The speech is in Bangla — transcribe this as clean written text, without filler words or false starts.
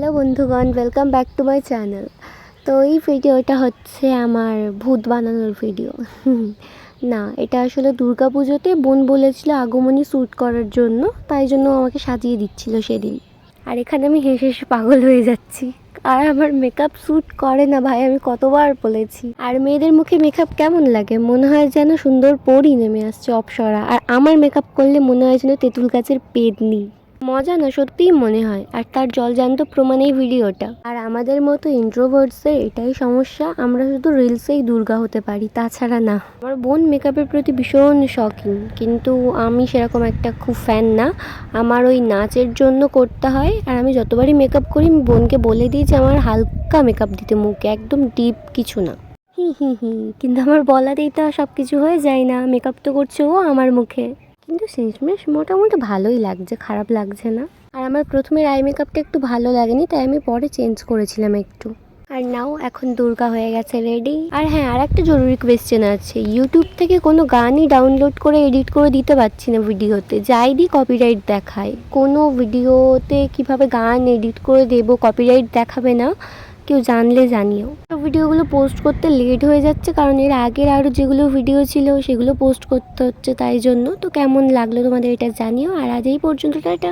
হ্যালো বন্ধুগণ, welcome back to my channel. তো এই ভিডিওটা হচ্ছে আমার ভূত বানানোর ভিডিও। না, এটা আসলে দুর্গাপুজোতে বোন বলেছিল আগমনী শ্যুট করার জন্য, তাই জন্য আমাকে সাজিয়ে দিচ্ছিল সেদিন। আর এখানে আমি হেসে হেসে পাগল হয়ে যাচ্ছি। আর আমার মেকআপ শ্যুট করে না ভাই, আমি কতবার বলেছি। আর মেয়েদের মুখে মেকআপ কেমন লাগে, মনে হয় যেন সুন্দর পরী নেমে আসছে অপ্সরা। আর আমার মেকআপ করলে মনে হয় যেন তেঁতুল গাছের পেদনি। মজা না, সত্যিই মনে হয়। আর তার জলজান্ত প্রমাণ এই ভিডিওটা। আর আমাদের মতো ইন্ট্রোভার্টসের এটাই সমস্যা, আমরা শুধু রিলসেই দুর্গা হতে পারি, তাছাড়া না। আমার বোন মেকআপের প্রতি ভীষণ শখিন, কিন্তু আমি সেরকম একটা খুব ফ্যান না। আমার ওই নাচের জন্য করতে হয়। আর আমি যতবারই মেকআপ করি আমি বোনকে বলে দিই যে আমার হালকা মেকআপ দিতে, মুখে একদম ডিপ কিছু না। হি হি হি, কিন্তু আমার বলাতেই তো সব কিছু হয়ে যায় না। মেকআপ তো করছে ও আমার মুখে, কিন্তু শেষমেশ মোটামুটি ভালোই লাগছে, খারাপ লাগছে না। আর আমার প্রথমের আই মেকআপটা একটু ভালো লাগেনি, তাই আমি পরে চেঞ্জ করেছিলাম একটু। আর নাও এখন দুর্গা হয়ে গেছে রেডি। আর হ্যাঁ, আর একটা জরুরি কোয়েশ্চেন আছে। ইউটিউব থেকে কোনো গানই ডাউনলোড করে এডিট করে দিতে পারছি না ভিডিওতে, যাই দিই কপিরাইট দেখায়। কোনো ভিডিওতে কিভাবে গান এডিট করে দেবো কপিরাইট দেখাবে না, কেউ জানলে জানিও। ভিডিওগুলো পোস্ট করতে লেট হয়ে যাচ্ছে, কারণ এর আগের আরও যেগুলো ভিডিও ছিল সেগুলো পোস্ট করতে হচ্ছে, তাই জন্য। তো কেমন লাগলো তোমাদের এটা জানিও। আর আজ এই পর্যন্ত, টাটা।